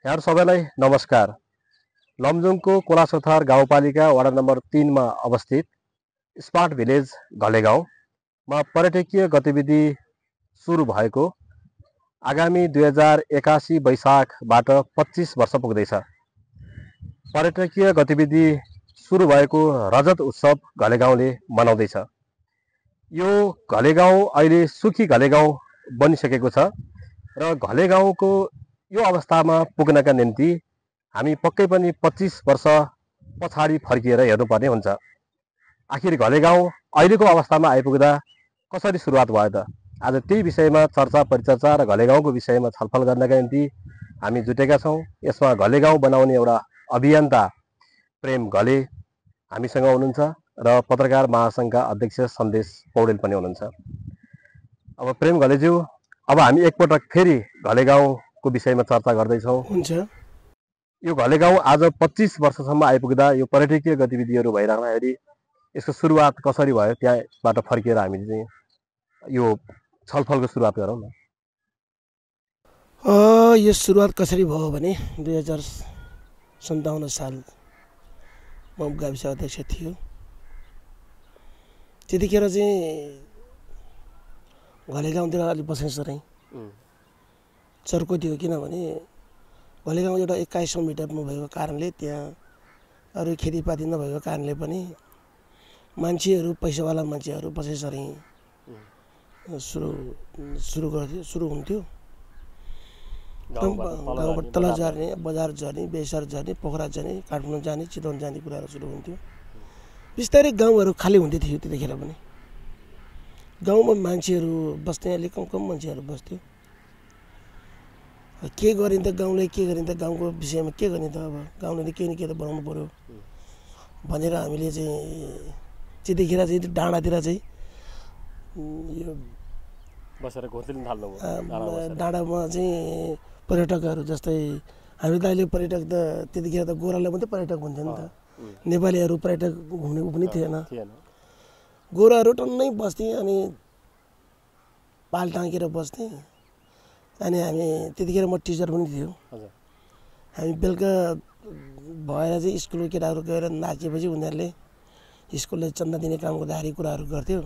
यहाँ सबैलाई नमस्कार। लमजुङको कोलासोथार गाउँपालिका वडा नम्बर 3 मा अवस्थित स्मार्ट भिलेज घलेगाउँमा पर्यटकीय गतिविधि सुरु भएको आगामी 2081 वैशाखबाट 25 वर्ष पुग्दैछ। पर्यटकीय गतिविधि सुरु भएको रजत उत्सव घलेगाउँले मनाउँदैछ। यो घलेगाउँ अहिले सुखी घलेगाउँ बनिसकेको छ र घलेगाउँको यो अवस्थामा पुग्नका निम्ति हामी पक्कै पनि 25 वर्ष पछाडि फर्किएर हेर्नुपर्ने हुन्छ। आखिर घलेगाउँ अहिलेको अवस्थामा आइपुग्दा कसरी सुरुवात भयो त? आज त्यही विषयमा चर्चा परिचर्चा र घलेगाउँको विषयमा छलफल गर्नका निम्ति हामी जुटेका छौँ। यसमा घलेगाउँ बनाउने एउटा अभियन्ता प्रेम घले हामीसँग हुनुहुन्छ र पत्रकार महासङ्घका अध्यक्ष सन्देश पौडेल पनि हुनुहुन्छ। अब प्रेम घलेज्यू, अब हामी एकपटक फेरि घलेगाउँको विषयमा चर्चा गर्दैछौँ। हुन्छ। यो घलेगाउँ आज 25 वर्षसम्म आइपुग्दा यो पर्यटकीय गतिविधिहरू भइराख्दाखेरि यसको सुरुवात कसरी भयो, त्यहाँबाट फर्किएर हामीले चाहिँ यो छलफलको सुरुवात गरौँ न। यो सुरुवात कसरी भयो भने 2057 साल म गाविस अध्यक्ष थियो। त्यतिखेर चाहिँ घलेगाउँतिर अलिक बसाइसरै चर्को थियो, किनभने घलेगाउँ एउटा 2100 मिटरमा भएको कारणले त्यहाँ अरू खेतीपाती नभएको कारणले पनि मान्छेहरू, पैसावाला मान्छेहरू बसाइसरै सुरु हुन्थ्यो। गाउँबाट तल झर्ने, बजार झर्ने, बेसार झर्ने, पोखरा जाने, काठमाडौँ जाने, चितवन जाने कुराहरू सुरु हुन्थ्यो। बिस्तारै गाउँहरू खाली हुँदै थियो। त्यतिखेर पनि गाउँमा मान्छेहरू बस्ने अलिक कम मान्छेहरू बस्थ्यो। के गरिन्छ गाउँले, के गरिन्छ गाउँको विषयमा के गर्ने त? अब गाउँले केही न केही त बनाउनु पर्यो भनेर हामीले चाहिँ त्यतिखेर चाहिँ डाँडातिर चाहिँ यो बसेर घोत्लिन थाल्नु भयो। डाँडामा चाहिँ पर्यटकहरू जस्तै हामी त अहिले पर्यटक त त्यतिखेर त गोरालाई मात्रै पर्यटक हुन्थ्यो नि त। नेपालीहरू पर्यटक घुम्नेको पनि थिएन। गोराहरू टन्नै बस्थे अनि पाल टाँकेर बस्थे। अनि हामी त्यतिखेर म टिचर पनि थियो। हामी बेलुका भएर चाहिँ स्कुलको केटाहरू गएर नाचेपछि उनीहरूले स्कुललाई चन्दा दिने काम गर्दाखेरि कुराहरू गर्थ्यो।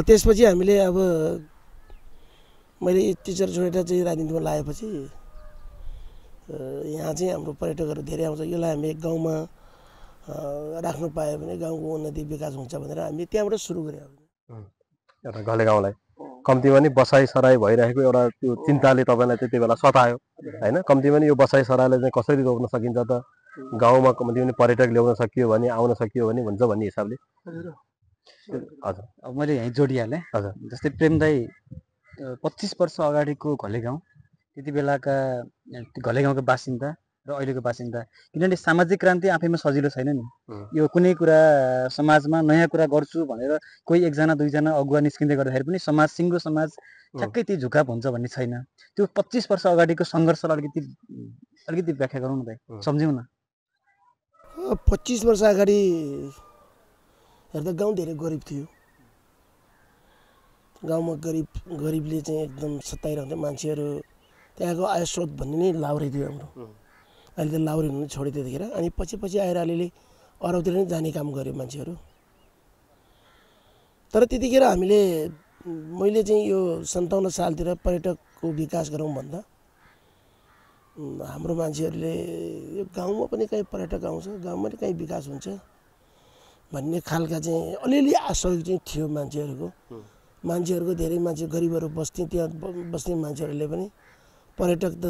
त्यसपछि हामीले अब मैले टिचर छोडेर चाहिँ राजनीतिमा लागेपछि यहाँ चाहिँ हाम्रो पर्यटकहरू धेरै आउँछ। यसलाई हामी गाउँमा राख्नु पायो भने गाउँको उन्नति विकास हुन्छ भनेर हामी त्यहाँबाट सुरु गऱ्यौँ। एउटा घलेगाउँलाई कम्तीमा नि बसाइसराई भइरहेको एउटा त्यो चिन्ताले तपाईँलाई त्यति बेला सतायो होइन? कम्तीमा नि यो बसाइसराईलाई चाहिँ कसरी रोक्न सकिन्छ त? गाउँमा कम्तीमा नि पर्यटक ल्याउन सकियो भने, आउन सकियो भने हुन्छ भन्ने हिसाबले। हजुर, अब मैले यहीँ जोडिहालेँ। हजुर, जस्तै प्रेम दाई 25 वर्ष अगाडिको घलेगाउँ, त्यति बेलाका घलेगाउँको बासिन्दा र अहिलेको बासिन्दा, किनभने सामाजिक क्रान्ति आफैमा सजिलो छैन नि। यो कुनै कुरा समाजमा नयाँ कुरा गर्छु भनेर कोही एकजना दुईजना अगुवा निस्किँदै गर्दाखेरि पनि समाज, सिङ्गो समाज ठ्याक्कै त्यही झुकाप हुन्छ भन्ने छैन। त्यो 25 वर्ष अगाडिको सङ्घर्षलाई अलिकति व्याख्या गरौँ न दाइ, सम्झौँ न। 25 वर्ष अगाडि हेर्दा गाउँ धेरै गरिब थियो। गाउँमा गरिबले चाहिँ एकदम सताइरहन्थ्यो मान्छेहरू। त्यहाँको आय स्रोत भन्ने नै लाउरे थियो हाम्रो। अहिले त लाउरे हुनु छोड्यो त्यतिखेर। अनि पछि आएर अलिअलि अरबतिर नै जाने काम गर्यो मान्छेहरू। तर त्यतिखेर मैले चाहिँ यो 57 सालतिर पर्यटकको विकास गरौँ भन्दा हाम्रो मान्छेहरूले यो गाउँमा पनि कहीँ पर्यटक आउँछ, गाउँमा पनि कहीँ विकास हुन्छ भन्ने खालका चाहिँ अलिअलि आशा चाहिँ थियो मान्छेहरूको। धेरै मान्छे गरिबहरू बस्थे। त्यहाँ बस्ने मान्छेहरूले पनि पर्यटक त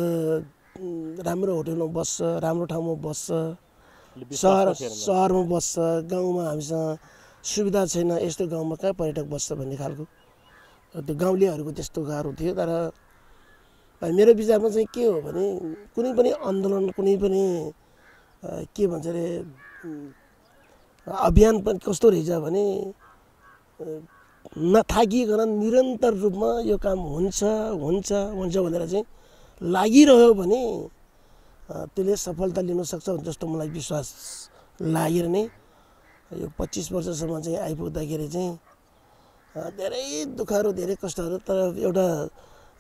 राम्रो होटलमा बस्छ, राम्रो ठाउँमा बस्छ, सहरमा बस्छ, गाउँमा हामीसँग सुविधा छैन, यस्तो गाउँमा कहाँ पर्यटक बस्छ भन्ने खालको त्यो गाउँलेहरूको त्यस्तो गाह्रो थियो। तर मेरो विचारमा चाहिँ के हो भने कुनै पनि आन्दोलन, कुनै पनि के भन्छ अरे अभियान पनि कस्तो रहेछ भने नथाकिकन निरन्तर रूपमा यो काम हुन्छ भनेर चाहिँ लागिरह्यो भने त्यसले सफलता लिन सक्छ जस्तो मलाई विश्वास लागेर नै यो 25 वर्षसम्म चाहिँ आइपुग्दाखेरि चाहिँ धेरै दुःखहरू, धेरै कष्टहरू, तर एउटा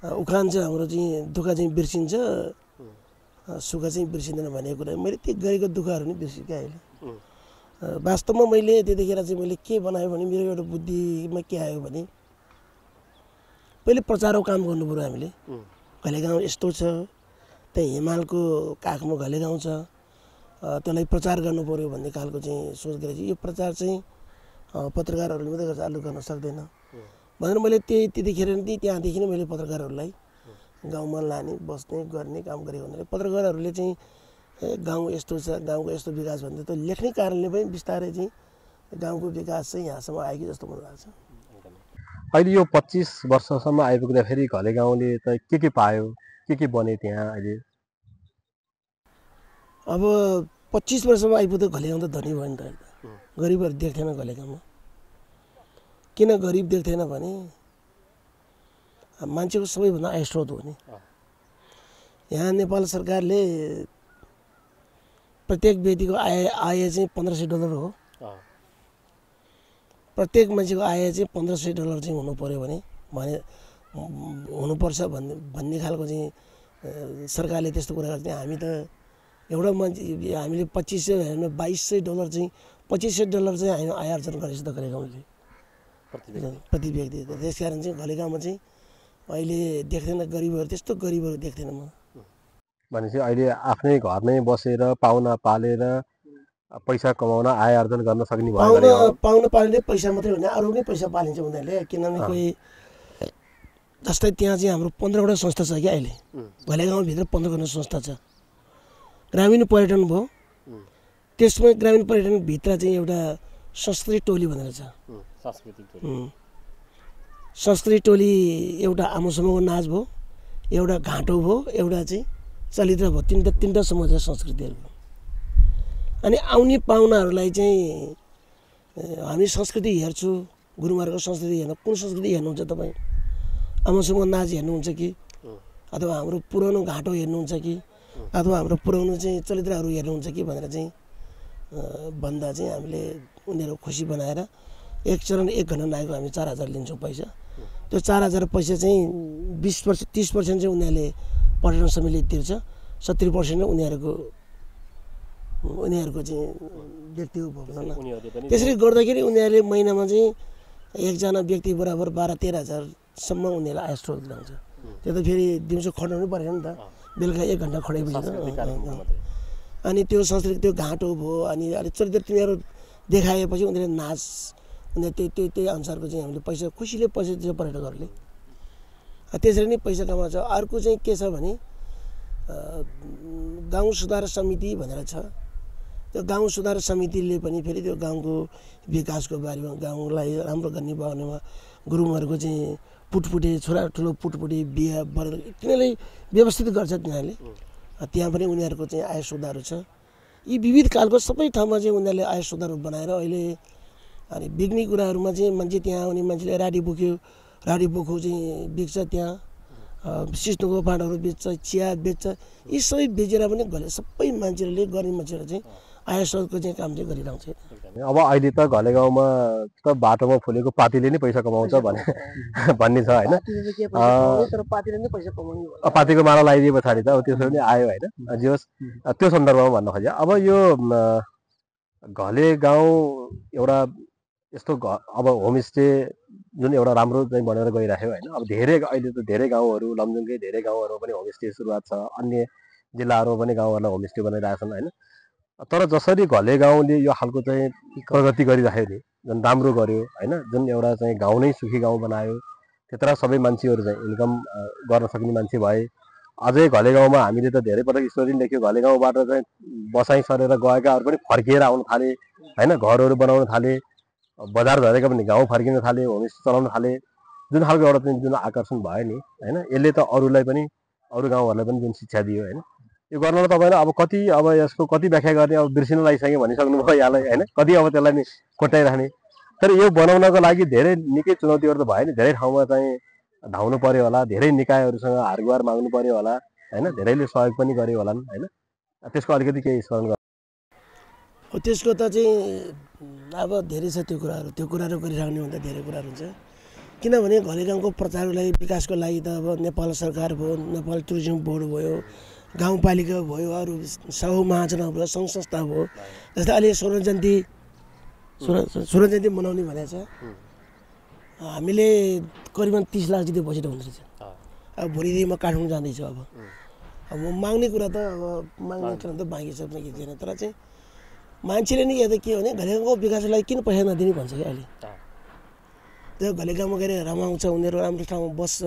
उखान चाहिँ हाम्रो चाहिँ दुःख चाहिँ बिर्सिन्छ, सुख चाहिँ बिर्सिँदैन भनेको कुरा मैले त्यो गरेको दुःखहरू नि बिर्सिएँ अहिले वास्तवमा मैले त्यतिखेर चाहिँ मैले के बनायो भने मेरो एउटा बुद्धिमा के आयो भने पहिले प्रचारको काम गर्नु पर्यो हामीले घलेगाउँ यस्तो छ त्यहाँ हिमालको काखमा घलेगाउँ छ त्यसलाई प्रचार गर्नु पर्यो भन्ने खालको चाहिँ सोच गरेको यो प्रचार चाहिँ पत्रकारहरूले मात्रै गर्छ अरूले गर्न सक्दैन भनेर मैले त्यतिखेर नि त्यहाँदेखि नै मैले पत्रकारहरूलाई गाउँमा लाने बस्ने गर्ने काम गरेको हुनाले पत्रकारहरूले चाहिँ गाउँ यस्तो छ गाउँको यस्तो विकास भन्दा त लेख्ने कारणले पनि बिस्तारै चाहिँ गाउँको विकास चाहिँ यहाँसम्म आयो जस्तो मलाई लाग्छ अहिले यो 25 वर्षसम्म आइपुग्दाखेरि घलेगाउँले त के पायो के बने त्यहाँ अहिले अब 25 वर्षमा आइपुग्दा घलेगाउँ त धनी भयो नि त गरिबहरू देख्थेन घलेगाउँमा किन गरिब देख्थेन भने मान्छेको सबैभन्दा आय स्रोत हो नि यहाँ नेपाल सरकारले प्रत्येक व्यक्तिको आय चाहिँ $1500 हो प्रत्येक मान्छेको आय चाहिँ $1500 चाहिँ हुनु पर्यो भने हुनुपर्छ भन्ने खालको चाहिँ सरकारले त्यस्तो कुरा गर्छ हामी त एउटा मान्छे हामीले $2200 चाहिँ $2500 चाहिँ हामी आय आर्जन गरेको छ त घलेगाउँले प्रति व्यक्ति त्यस कारण चाहिँ घलेगाउँमा चाहिँ अहिले देख्दैन गरिबहरू त्यस्तो गरिबहरू देख्दैन म भनेपछि अहिले आफ्नै घरमै बसेर पाहुना पालेर पैसा कमाउन आय आर्जन गर्न सक्ने भयो पाउन पाल्ने पैसा मात्रै होइन अरू नै पैसा पालिन्छ उनीहरूले किनभने कोही जस्तै त्यहाँ चाहिँ हाम्रो 15वटा संस्था छ कि अहिले घलेगाउँभित्र 15वटा संस्था छ ग्रामीण पर्यटन भयो त्यसमा ग्रामीण पर्यटनभित्र चाहिँ एउटा संस्कृति टोली भनेर छ संस्कृति टोली एउटा आमासम्मको नाच भयो एउटा घाँटो भयो एउटा चाहिँ चलित्र भयो तिनवटा समूह छ संस्कृतिहरूको अनि आउने पाहुनाहरूलाई चाहिँ हामी संस्कृति हेर्छु गुरुमाहरूको संस्कृति हेर्नु कुन संस्कृति हेर्नुहुन्छ तपाईँ आमासम्मको नाच हेर्नुहुन्छ कि अथवा हाम्रो पुरानो घाँटो हेर्नुहुन्छ कि अथवा हाम्रो पुरानो चाहिँ चरित्रहरू हेर्नुहुन्छ कि भनेर चाहिँ भन्दा चाहिँ हामीले उनीहरू खुसी बनाएर एक चरण 1 घन्टा नआएको हामी 4000 लिन्छौँ पैसा त्यो 4000 पैसा चाहिँ 30% चाहिँ उनीहरूले पर्यटन समितिले तिर्छ 70% नै उनीहरूको चाहिँ व्यक्तिगत भोग्न त्यसरी गर्दाखेरि उनीहरूले महिनामा चाहिँ एकजना व्यक्ति बराबर 12-13 हजारसम्म उनीहरूलाई आय स्रोत ल्याउँछ त्यो त फेरि दिउँसो खटाउनु परेन नि त बेलुका 1 घन्टा खटाएपछि अनि त्यो संस्कृति त्यो घाँटो भयो अनि अलिक चरित्र तिनीहरू देखाएपछि उनीहरूले नाच उनीहरू त्यही अनुसारको चाहिँ हामीले पैसा खुसीले पैसा दिन्छ पर्यटकहरूले त्यसरी नै पैसा कमाउँछ अर्को चाहिँ के छ भने गाउँ सुधार समिति भनेर छ त्यो गाउँ सुधार समितिले पनि फेरि त्यो गाउँको विकासको बारेमा गाउँलाई राम्रो गर्ने बारेमा गुरुङहरूको चाहिँ पुटपुटे छोरा ठुलो पुटपुटे बिहा बर्द तिनीहरूले व्यवस्थित गर्छ तिनीहरूले त्यहाँ पनि उनीहरूको चाहिँ आय स्रोतहरू छ यी विविध कालको सबै ठाउँमा चाहिँ उनीहरूले आय स्रोतहरू बनाएर अहिले अनि बिग्ने कुराहरूमा चाहिँ मान्छे त्यहाँ आउने मान्छेले राडी बोक्यो चाहिँ बेच्छ त्यहाँ सिस्नुको पाटहरू बेच्छ चिया बेच्छ यी सबै बेचेर पनि सबै मान्छेहरूले गर्ने मान्छेहरू चाहिँ आय स्रोतको चाहिँ काम चाहिँ गरिरहन्छ अब अहिले त घलेगाउँमा त बाटोमा फुलेको पातीले नै पैसा कमाउँछ भन्ने छ होइन पातीको माला लगाइदिए पछाडि त अब त्यसरी नै आयो होइन जे होस् त्यो सन्दर्भमा भन्न खोजेँ अब यो घलेगाउँ एउटा यस्तो अब होमस्टे जुन एउटा राम्रो चाहिँ बनेर गइराख्यो होइन अब धेरै अहिले त धेरै गाउँहरू लमजुङकै धेरै गाउँहरूमा पनि होमस्टे सुरुवात छ अन्य जिल्लाहरूमा पनि गाउँहरूलाई होमस्टे बनाइरहेछन् होइन तर जसरी घलेगाउँले यो खालको चाहिँ प्रगति गरिराख्यो नि जुन राम्रो गर्यो होइन जुन एउटा चाहिँ गाउँ नै सुखी गाउँ बनायो त्यत्र सबै मान्छेहरू चाहिँ इन्कम गर्न सक्ने मान्छे भए अझै घलेगाउँमा हामीले त धेरै पटक स्टोरी लेख्यो घलेगाउँबाट चाहिँ बसाइ सरेर गएकाहरू पनि फर्किएर आउन थाले होइन घरहरू बनाउन थाले बजार झरेका पनि गाउँ फर्किन थाले होमस्टे चलाउन थाले जुन खालको एउटा चाहिँ जुन आकर्षण भयो नि होइन यसले त अरूलाई पनि अरू गाउँहरूलाई पनि जुन शिक्षा दियो होइन यो गर्नलाई तपाईँले अब कति अब यसको कति व्याख्या गर्ने अब बिर्सिन लागिसक्यो भनिसक्नुभयो यहाँलाई होइन कति अब त्यसलाई नि कोट्याइराख्ने तर यो बनाउनको लागि धेरै निकै चुनौतीहरू त भयो नि धेरै ठाउँमा चाहिँ धाउनु पर्यो होला धेरै निकायहरूसँग हारगुहार माग्नु पर्यो होला होइन धेरैले सहयोग पनि गर्यो होला होइन त्यसको अलिकति केही स्मरण गर्नु त्यसको त चाहिँ अब धेरै छ त्यो कुराहरू गरिराख्ने हुँदा धेरै कुराहरू हुन्छ किनभने घलेगाउँको प्रचारको लागि विकासको लागि त अब नेपाल सरकार भयो नेपाल टुरिज्म बोर्ड भयो गाउँपालिका भयो, अरू सभा महाचुनाव भयो, सङ्घ संस्था भयो। जस्तै अहिले स्वर्ण जयन्ती मनाउने भनेको छ। हामीले करिबन 30 लाख जति बजेट हुँदो रहेछ। अब भोलिदेखि म काठमाडौँ जाँदैछु। अब म माग्ने कुरा त अब माग्ने कुरा त बाँकी छ पनि के छैन, तर चाहिँ मान्छेले नि यता के हो भने घलेगाउँको विकासलाई किन पैसा नदिने भन्छ कि अहिले। त्यो घलेगाउँमा गएर रमाउँछ, उनीहरू राम्रो ठाउँमा बस्छ,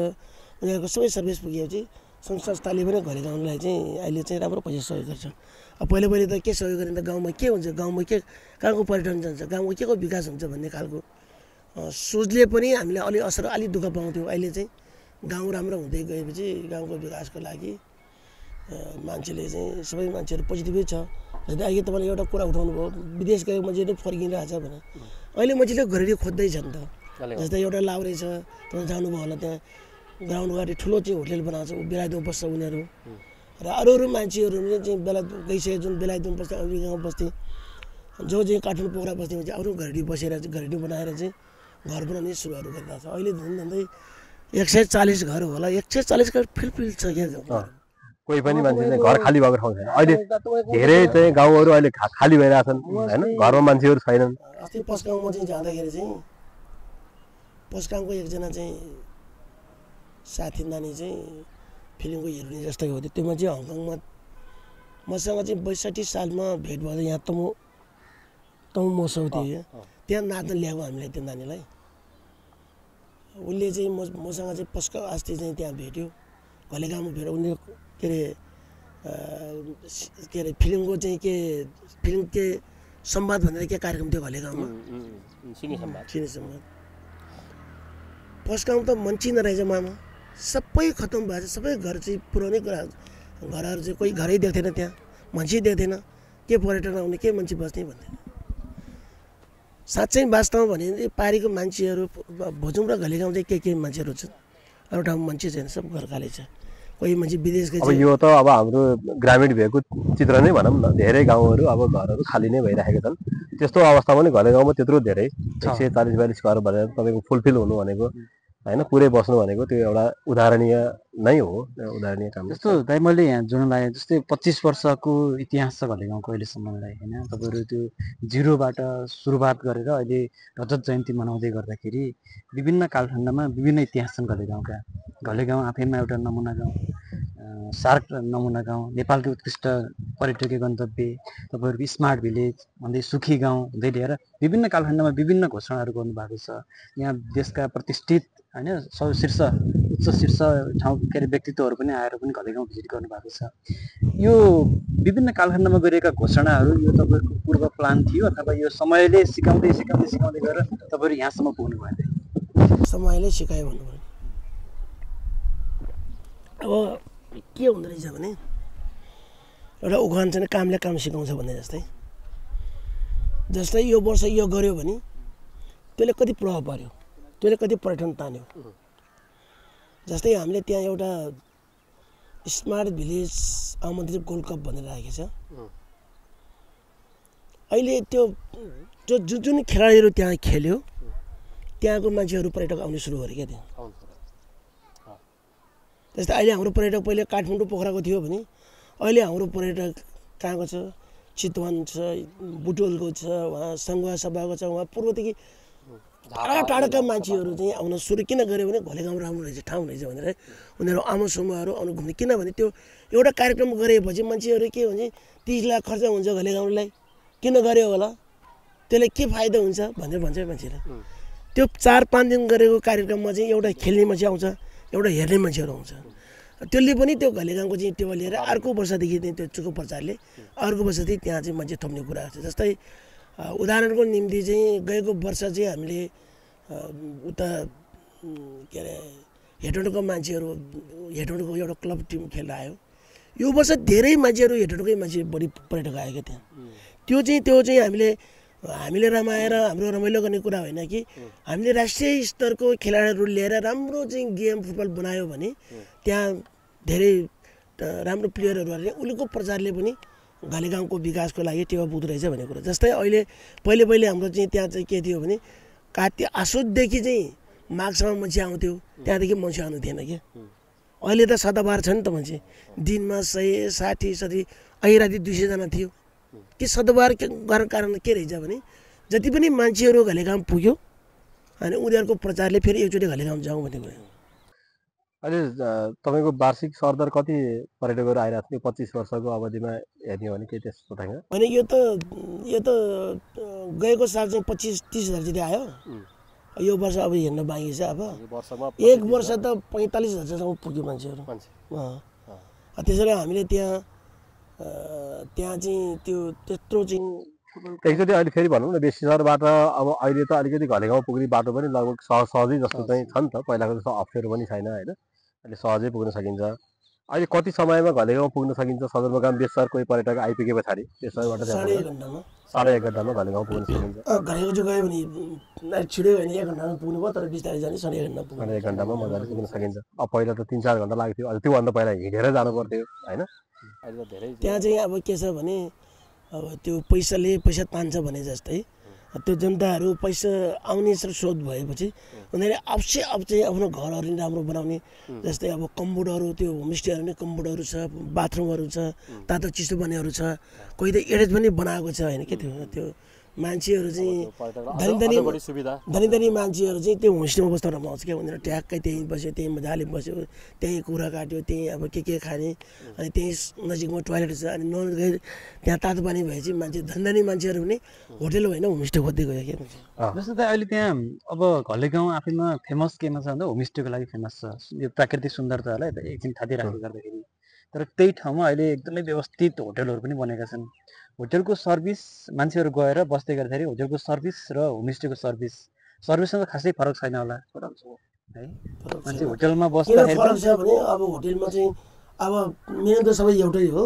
उनीहरूको सबै सर्भिस पुगेपछि सङ्घ संस्थाले पनि घलेगाउँलाई चाहिँ अहिले चाहिँ राम्रो पैसा सहयोग गर्छ। अब पहिले त के सहयोग गर्ने त गाउँमा के हुन्छ, गाउँमा के कहाँको पर्यटन जान्छ, गाउँमा के को विकास हुन्छ भन्ने खालको सोचले पनि हामीले अलि दुःख पाउँथ्यौँ। अहिले चाहिँ गाउँ राम्रो हुँदै गएपछि गाउँको विकासको लागि मान्छेले चाहिँ सबै मान्छेहरू पोजिटिभै छ। जस्तै अहिले तपाईँले एउटा कुरा उठाउनु भयो, विदेश गएको मान्छे नै फर्किरहेछ भने अहिले मान्छेले घरेडी खोज्दै छन् त। जस्तै एउटा लाउरे छ, तपाईँ जानुभयो होला, त्यहाँ ग्राउन्ड अगाडि ठुलो चाहिँ होटल बनाएको छ, बेलायतमा बस्छ उनीहरू। र अरू मान्छेहरू चाहिँ बेलायत गइसके, जुन बेलायतमा बस्थे, अमेरिकामा बस्थे, जो चाहिँ काठमाडौँ पोखरा बस्थे भने चाहिँ अरू घरेडी बसेर चाहिँ घरेडी बनाएर चाहिँ घर बनाउने सुरुवात गरिरहेको छ। अहिले झन्डै 140 घर होला, 140 घर फिलफिल छ क्या। कोही पनि मान्छे घर खाली भएको ठाउँ छैन। अहिले धेरै चाहिँ गाउँहरू अहिले खाली भइरहेछन् होइन, घरमा मान्छेहरू छैनन्। अस्ति पस्काउँमा चाहिँ जाँदाखेरि चाहिँ पस्काङको एकजना चाहिँ साथी नानी चाहिँ फिल्मको हिरोइन जस्तै हो। त्यो मान्छे हङकङमा मसँग चाहिँ 62 सालमा भेट भयो। यहाँ तमु मसौ थियो, त्यहाँ नाच्न ल्याएको हामीले त्यो नानीलाई। उसले चाहिँ मसँग चाहिँ पस्का अस्ति चाहिँ त्यहाँ भेट्यो, घलेगाउँमा भेट्यो। उनी के अरे फिल्मको चाहिँ फिल्म के संवाद भनेर के कार्यक्रम थियो घलेगाउँमा, सिने संवाद। पस्काउँ त मान्छे नरहेछ मामा, सबै खतम भएको छ। सबै घर चाहिँ पुरानै कुरा, घरहरू चाहिँ कोही घरै देख्दैन, त्यहाँ मान्छे देख्दैन, के पर्यटन आउने, के मान्छे बस्ने भन्दैन। साँच्चै वास्तवमा भने पारीको मान्छेहरू भोजुङ र घलेगाउँ चाहिँ के मान्छेहरू छन्, अरू ठाउँमा मान्छे छैन, सब घर खाली छ। कोही मान्छे विदेश गए। अब यो त अब हाम्रो ग्रामीण भएको चित्र नै भनौँ न, धेरै गाउँहरू अब घरहरू खाली नै भइरहेका छन्। त्यस्तो अवस्था पनि घलेगाउँमा त्यत्रो धेरै 140-42 घर भनेर तपाईँको फुलफिल हुनु भनेको होइन, पुरै बस्नु भनेको त्यो एउटा उदाहरणीय नै हो, उदाहरणीय काम। जस्तो दाइ मैले यहाँ जोड्न लागेँ, जस्तै 25 वर्षको इतिहास छ घलेगाउँको अहिलेसम्मलाई होइन। तपाईँहरू त्यो जिरोबाट सुरुवात गरेर अहिले रजत जयन्ती मनाउँदै गर्दाखेरि विभिन्न कालखण्डमा विभिन्न इतिहास छन् घलेगाउँका। घलेगाउँ आफैमा एउटा नमुना गाउँ, सार्क नमुना गाउँ, नेपालकै उत्कृष्ट पर्यटकीय गन्तव्य, तपाईँहरूको स्मार्ट भिलेज भन्दै सुखी गाउँ हुँदै लिएर विभिन्न कालखण्डमा विभिन्न घोषणाहरू गर्नुभएको छ। यहाँ देशका प्रतिष्ठित होइन उच्च शीर्ष ठाउँ के अरे व्यक्तित्वहरू पनि आएर पनि घलेगाउँ भिजिट गर्नुभएको छ। यो विभिन्न कालखण्डमा गरिएका घोषणाहरू यो तपाईँहरूको पूर्व प्लान थियो अथवा यो समयले सिकाउँदै गएर तपाईँहरू यहाँसम्म पुग्नु भयो? समयले सिकायो भन्नुभयो। अब के हुँदो रहेछ भने एउटा उखान चाहिँ कामले काम सिकाउँछ भन्ने जस्तै यो वर्ष यो गर्यो भने त्यसले कति प्रभाव पार्यो, त्यसले कति पर्यटन तान्यो। जस्तै हामीले त्यहाँ एउटा स्मार्ट भिलेज आमन्त्रित गोल्ड कप भनेर राखेको छ। अहिले त्यो जुन खेलाडीहरू त्यहाँ खेल्यो त्यहाँको मान्छेहरू पर्यटक आउने सुरु गरे क्या त्यहाँ। जस्तै अहिले हाम्रो पर्यटक पहिले काठमाडौँ पोखराको थियो भने अहिले हाम्रो पर्यटक कहाँको छ, चितवन छ, बुटोलको छ, उहाँ सङ्घुवा सभाको छ, उहाँ पूर्वदेखि टाढा टाढाका मान्छेहरू चाहिँ आउन सुरु किन गऱ्यो भने घलेगाउँ राम्रो रहेछ, ठाउँ रहेछ भनेर उनीहरू आमा समूहहरू आउनु घुम्ने। किनभने त्यो एउटा कार्यक्रम गरेपछि मान्छेहरू के भन्छ 30 लाख खर्च हुन्छ घलेगाउँलाई, किन गऱ्यो होला, त्यसले के फाइदा हुन्छ भनेर भन्छ मान्छेले। त्यो 4-5 दिन गरेको कार्यक्रममा चाहिँ एउटा खेल्ने मान्छे आउँछ, एउटा हेर्ने मान्छेहरू आउँछ। त्यसले पनि त्यो घलेगाउँको चाहिँ टेवा लिएर अर्को वर्षदेखि त्यो चुको प्रचारले अर्को वर्षदेखि त्यहाँ चाहिँ मान्छे थप्ने कुरा छ। जस्तै उदाहरणको निम्ति चाहिँ गएको वर्ष चाहिँ हामीले उता के अरे हेटौँडको मान्छेहरू, हेटौँडको एउटा क्लब टिम खेल्न आयो। यो वर्ष धेरै मान्छेहरू हेटौँडकै मान्छे बढी पर्यटक आयो क्या त्यहाँ। त्यो चाहिँ हामीले रमाएर हाम्रो रमाइलो गर्ने कुरा होइन कि हामीले राष्ट्रिय स्तरको खेलाडीहरू लिएर राम्रो चाहिँ गेम फुटबल बनायो भने त्यहाँ धेरै राम्रो प्लेयरहरू आएर उनीको प्रचारले पनि घलेगाउँको विकासको लागि टेवा पुग्दो रहेछ भन्ने कुरा। जस्तै अहिले पहिले हाम्रो चाहिँ त्यहाँ चाहिँ के थियो भने कात्य आसोजदेखि चाहिँ माघसम्म मान्छे आउँथ्यो, त्यहाँदेखि मान्छे आउनु थिएन क्या। अहिले त सदाबार छ नि त मान्छे दिनमा 160 70 अहिले राति 200 जना थियो के सदाबार गर्ने कारण के रहेछ भने जति पनि मान्छेहरू घलेगाउँ पुग्यो अनि उनीहरूको प्रचारले फेरि एकचोटि घलेगाउँ जाउँ भन्ने कुरा अहिले तपाईँको वार्षिक सरदर कति पर्यटकहरू आइरहेको थियो 25 वर्षको अवधिमा हेर्ने हो भने के त्यस्तो छैन अनि यो त गएको साल चाहिँ 25-30 हजार जति आयो यो वर्ष अब हेर्न बाँकी छ अब एक वर्ष त 45 हजारसम्म पुग्यो मान्छेहरू त्यसैले हामीले त्यहाँ चाहिँ त्यो त्यत्रो चाहिँ एकचोटि अहिले फेरि भनौँ न बेसी सहरबाट अब अहिले त अलिकति घलेगाउँ पुग्ने बाटो पनि लगभग सहजै जस्तो चाहिँ छ नि त पहिलाको जस्तो अप्ठ्यारो पनि छैन होइन अहिले सहजै पुग्न सकिन्छ अहिले कति समयमा घलेगाउँ पुग्न सकिन्छ सदरमुकाम बेसर कोही पर्यटक आइपुगे पछाडि बेसरबाट 1.5 घन्टामा घलेगाउँ पुग्न सकिन्छ घलेगाउँ चाहिँ गयो भने छिटो भने 1 घन्टामा पुग्नु भयो तर बिस्तारै जाने 1.5 घन्टा पुग्नु 1 घन्टामा मजाले पुग्न सकिन्छ अब पहिला त 3-4 घन्टा लाग्थ्यो अहिले त्योभन्दा पहिला हिँडेर जानु पर्थ्यो होइन अहिले त धेरै त्यहाँ चाहिँ अब के छ भने अब त्यो पैसा तान्छ भने जस्तै त्यो जनताहरू पैसा आउने स्रोत भएपछि उनीहरूले अब चाहिँ आफ्नो घरहरू नि राम्रो बनाउने जस्तै अब कम्पाउन्डहरू त्यो होमस्टेहरू नि कम्पाउन्डहरू छ बाथरुमहरू छ तातो चिसो बनेहरू छ कोही त एडेज पनि बनाएको छ होइन के त्यो मान्छेहरू चाहिँ धनी मान्छेहरू चाहिँ त्यो होमस्टेमा बस्न रमाउँछ क्या उनीहरू ट्याक्कै त्यहीँ बस्यो त्यहीँ मजाले बस्यो त्यहीँ कुरा काट्यो त्यहीँ अब के खाने अनि त्यहीँ नजिकमा टोयलेट छ अनि त्यहाँ तातो पानी भएपछि मान्छे धनी मान्छेहरू पनि होटेल होइन होमस्टे खोज्दै गयो क्या जस्तो त अहिले त्यहाँ अब घलेगाउँ आफैमा फेमस केमा छ भन्दा होमस्टेको लागि फेमस छ यो प्राकृतिक सुन्दरतालाई एकछिन थाती राख्दै गर्दाखेरि तर त्यही ठाउँमा अहिले एकदमै व्यवस्थित होटेलहरू पनि बनेका छन् होटेलको सर्भिस मान्छेहरू गएर बस्दै गर्दाखेरि होटेलको सर्भिस र होमस्टेको सर्भिसमा खासै फरक छैन होला है मान्छे होटेलमा बस्दाखेरि फरक छ भने अब होटेलमा चाहिँ अब मेन त सबै एउटै हो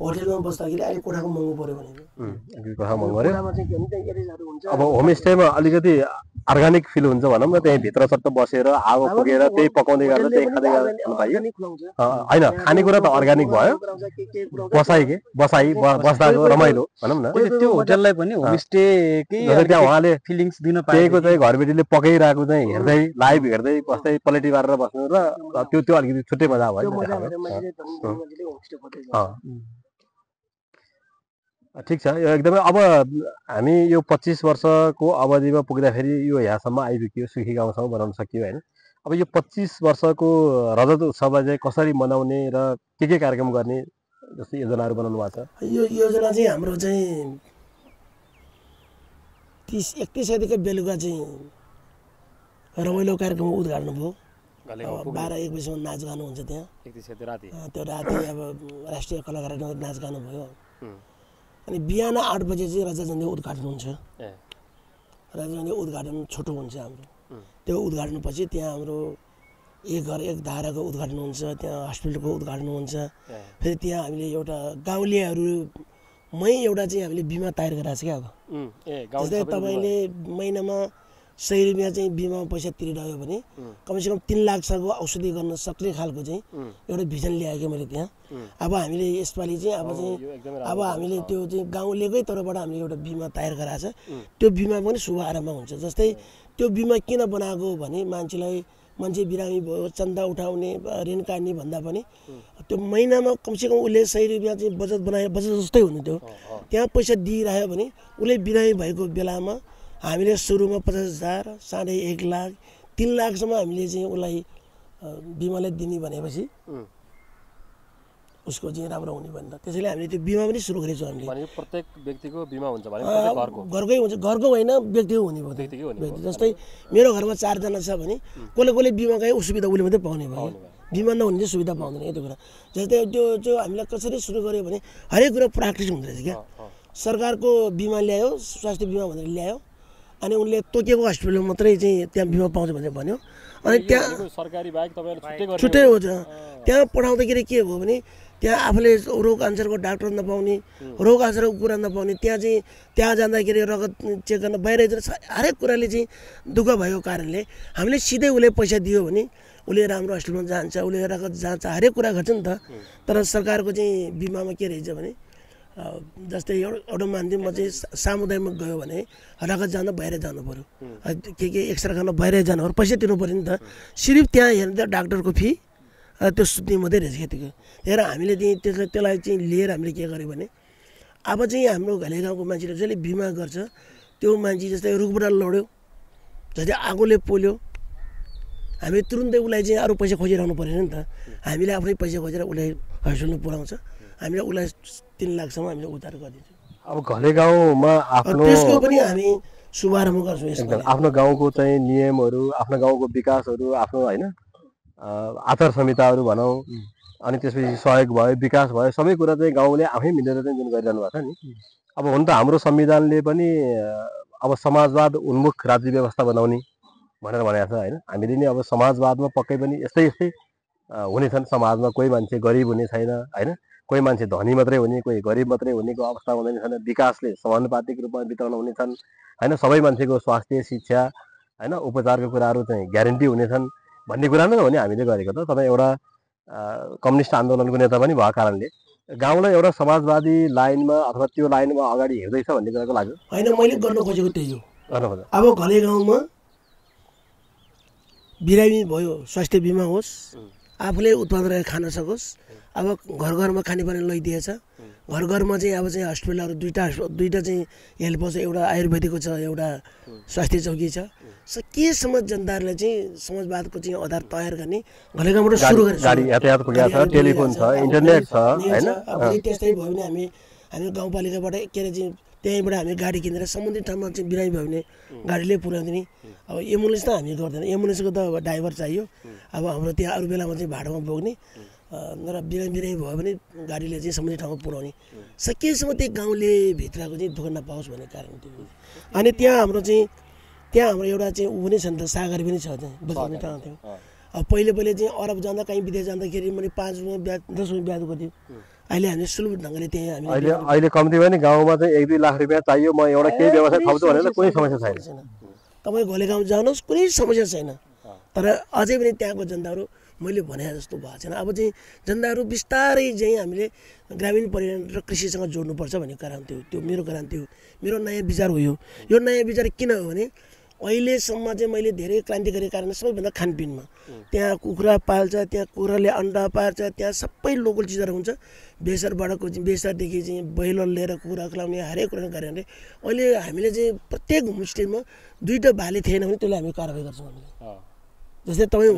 होटेलमा बस्दाखेरि अहिले कोठाको महँगो पर्यो भने अब होमस्टेमा अलिकति अर्ग्यानिक फिल हुन्छ भनौँ न त्यही भित्र सट्ट बसेर आगो पुगेर त्यही पकाउँदै गर्दा त्यही खाँदै गर्दा होइन खानेकुरा त अर्ग्यानिक भयो बस्दाको रमाइलो भनौँ न त्यो होटेललाई पनि होमस्टेकै त्यहाँ उहाँले फिलिङ्स दिन पाएको चाहिँ घरबेटीले पकाइरहेको चाहिँ हेर्दै लाइभ हेर्दै बस्दै पलेटी पारेर बस्नु र त्यो अलिकति छुट्टै मजा भयो ठिक छ यो एकदमै अब हामी यो 25 वर्षको अवधिमा पुग्दाखेरि यो यहाँसम्म आइपुग्यो सुखी गाउँसम्म बनाउन सकियो होइन अब यो 25 वर्षको रजत उत्सवलाई चाहिँ कसरी मनाउने र के कार्यक्रम गर्ने जस्तो योजनाहरू बनाउनु भएको छ यो योजना चाहिँ हाम्रो चाहिँ 31 गतेको बेलुका चाहिँ रमाइलो कार्यक्रम उद्घाटन भयो 12-1 बजीसम्म नाच गानु हुन्छ त्यहाँ 31 गते राति त्यो राति अब राष्ट्रिय कलाकारहरू नाच गानु भयो अनि बिहान 8 बजे चाहिँ राजा जयन्ती उद्घाटन हुन्छ राजा जयन्ती उद्घाटन छोटो हुन्छ हाम्रो त्यो उद्घाटन पछि त्यहाँ हाम्रो एक घर एक धाराको उद्घाटन हुन्छ त्यहाँ हस्पिटलको उद्घाटन हुन्छ फेरि त्यहाँ हामीले एउटा गाउँलेहरूमै एउटा चाहिँ हामीले बिमा तयार गराएको छ क्या अब जस्तै तपाईँले महिनामा 100 रुपियाँ चाहिँ बिमा पैसा तिरिरह्यो भने कमसेकम 3 लाखसम्मको औषधि गर्न सक्ने खालको चाहिँ एउटा भिजन ल्याएको मैले त्यहाँ अब हामीले यसपालि चाहिँ अब हामीले त्यो चाहिँ गाउँलेकै तर्फबाट हामीले एउटा बिमा तयार गराएको छ त्यो बिमा पनि शुभारम्भ हुन्छ जस्तै त्यो बिमा किन बनाएको भने मान्छे बिरामी भयो चन्दा उठाउने ऋण काट्ने भन्दा पनि त्यो महिनामा कमसेकम उसले 100 रुपियाँ चाहिँ बचत जस्तै हुनु त्यो त्यहाँ पैसा दिइरह्यो भने उसले बिरामी भएको बेलामा हामीले सुरुमा 50,000 1.5 लाख 3 लाखसम्म हामीले चाहिँ उसलाई बिमालाई दिने भनेपछि उसको चाहिँ राम्रो हुने भन्दा त्यसैले हामीले त्यो बिमा पनि सुरु गरेछौँ हामीले प्रत्येक व्यक्तिको बिमा हुन्छ भने घरकै हुन्छ घरको होइन व्यक्तिको हुने भयो जस्तै मेरो घरमा 4 जना छ भने कसले बिमा गए सुविधा उसले मात्रै पाउने भयो बिमा नहुने चाहिँ सुविधा पाउँदैन त्यो कुरा जस्तै त्यो हामीलाई कसरी सुरु गर्यो भने हरेक कुरा प्राकृतिक हुँदो रहेछ क्या सरकारको बिमा ल्यायो स्वास्थ्य बिमा भनेर ल्यायो अनि उनले तोकेको हस्पिटलमा मात्रै चाहिँ त्यहाँ बिमा पाउँछ भनेर भन्यो अनि त्यहाँ सरकारी बाहेक तपाईहरु छुट्टै हो त्यहाँ पठाउँदाखेरि के भयो भने त्यहाँ आफूले रोग आन्सरको डाक्टर नपाउने रोग आन्सरको कुरा नपाउने त्यहाँ जाँदाखेरि रगत चेक गर्न बाहिर हरेक कुराले चाहिँ दुःख भएको कारणले हामीले सिधै उसले पैसा दियो भने उसले राम्रो हस्पिटलमा जान्छ उसले रगत जाँच हरेक कुरा गर्छ नि त तर सरकारको चाहिँ बिमामा के रहेछ भने जस्तै एउटा मान्छे म चाहिँ सामुदायिकमा गयो भने रगत जान बाहिर जानु पर्यो के एक्सरे गर्न बाहिर जानु पर्यो पैसा तिर्नु पर्यो नि त सिर्फ त्यहाँ हेर्दा डाक्टरको फी त्यो सुत्ने मात्रै रहेछ खेतीको। त्यही भएर हामीले त्यसलाई चाहिँ लिएर हामीले के गर्यो भने अब चाहिँ हाम्रो घले गाउँको मान्छेले जसले बिमा गर्छ त्यो मान्छे जस्तै रुखबाट लड्यो, जस्तै आगोले पोल्यो, हामी तुरुन्तै उसलाई चाहिँ अरू पैसा खोजिरहनु परेन नि त। हामीले आफ्नै पैसा खोजेर उसलाई हस्पिटलमा पुऱ्याउँछ, हामीले उसलाई 3 लाखसम्म हामीले उद्धार गरिदिन्छौँ। अब घले गाउँमा आफ्नो त्यसको पनि हामी शुभारम्भ गर्छौँ। यसमा आफ्नो गाउँको चाहिँ नियमहरू, आफ्नो गाउँको विकासहरू, आफ्नो होइन आचार संहिताहरू भनौँ, अनि त्यसपछि सहयोग भयो, विकास भयो, सबै कुरा चाहिँ गाउँले आफै मिलेर चाहिँ जुन गरिरहनु भएको छ नि। अब हुन त हाम्रो संविधानले पनि अब समाजवाद उन्मुख राज्य व्यवस्था बनाउने भनेर भनेको छ होइन। हामीले नि अब समाजवादमा पक्कै पनि यस्तै यस्तै हुनेछन्। समाजमा कोही मान्छे गरिब हुने छैन होइन, कोही मान्छे धनी मात्रै हुने, कोही गरिब मात्रै हुनेको अवस्था हुँदैन छैन। विकासले समानुपातिक रूपमा वितरण हुनेछन् होइन। सबै मान्छेको स्वास्थ्य, शिक्षा होइन, उपचारको कुराहरू चाहिँ ग्यारेन्टी हुनेछन् भन्ने कुरा नै हो नि हामीले गरेको। त तपाईँ एउटा कम्युनिस्ट आन्दोलनको नेता पनि भएको कारणले गाउँलाई एउटा समाजवादी लाइनमा अथवा त्यो लाइनमा अगाडि हिँड्दैछ भन्ने कुराको लाग्यो होइन। मैले गर्न खोजेको त्यही हो। गर्नु खोज्दा अब घले गाउँमा बिरामी भयो, स्वास्थ्य बिमा होस्, आफूले उत्पादन गरेर खान सकोस्। अब घर घरमा खानेपानी लैदिएछ। घर घरमा चाहिँ अब चाहिँ हस्पिटलहरू दुईवटा चाहिँ हेल्प छ, एउटा आयुर्वेदिकको छ, एउटा स्वास्थ्य चौकी छ। केसम्म जनताहरूलाई चाहिँ समाजवादको चाहिँ आधार तयार गर्ने घले गाउँबाट सुरु गरेर गाडी यातायात पुगेको छ, टेलिफोन छ, इन्टरनेट छ होइन। अब त्यस्तै भयो भने हामी गाउँपालिकाबाट के अरे चाहिँ त्यहीँबाट हामी गाडी किनेर सम्बन्धित ठाउँमा चाहिँ बिरामी भयो भने गाडीले पुर्याउँदिने। अब एम्बुलेन्स त हामी गर्दैन, एम्बुलेन्सको त अब ड्राइभर चाहियो। अब हाम्रो त्यहाँ अरू बेलामा चाहिँ भाडामा बोक्ने, र बिरामी भयो भने गाडीले चाहिँ सम्बन्धित ठाउँमा पुर्याउने। सकेसम्म त्यही गाउँले भित्रको चाहिँ दुःख नपाओस् भन्ने कारण थियो। अनि त्यहाँ हाम्रो एउटा चाहिँ ऊ पनि छ नि त, सागरी पनि छ त्यहाँ बस्ने ठाउँ थियो। अब पहिले चाहिँ अरब जाँदा कहीँ विदेश जाँदाखेरि मैले 5 रुपियाँ ब्याज 10 रुपियाँ ब्याज गर्थ्यो। अहिले हामीले सुलभ ढङ्गले त्यहाँ हामी अहिले कम्ती पनि गाउँमा चाहिँ 1-2 लाख रुपियाँ चाहियो, म एउटा केही व्यवसाय थाल्छु भनेर कुनै समस्या छैन। तपाईँ घले गाउँ जानुहोस्, कुनै समस्या छैन। तर अझै पनि त्यहाँको जनताहरू मैले भने जस्तो भएको छैन। अब चाहिँ जनताहरू बिस्तारै चाहिँ हामीले ग्रामीण पर्यटन र कृषिसँग जोड्नुपर्छ भन्ने कारण थियो। त्यो मेरो कारण थियो, मेरो नयाँ विचार हो। यो नयाँ विचार किन हो भने अहिलेसम्म चाहिँ मैले धेरै क्रान्ति गरेको कारण सबैभन्दा खानपिनमा त्यहाँ कुखुरा पाल्छ, त्यहाँ कुखुराले अन्डा पार्छ, त्यहाँ सबै लोकल चिजहरू हुन्छ। बेसरबाटको चाहिँ बेसरदेखि चाहिँ बैलो लिएर कुखुरा खुलाउने हरेक कुरा गरेर अहिले हामीले चाहिँ प्रत्येक होमस्टेमा 2टा भाले थिएन भने त्यसलाई हामी कारवाही गर्छौँ। जस्तै तपाईँ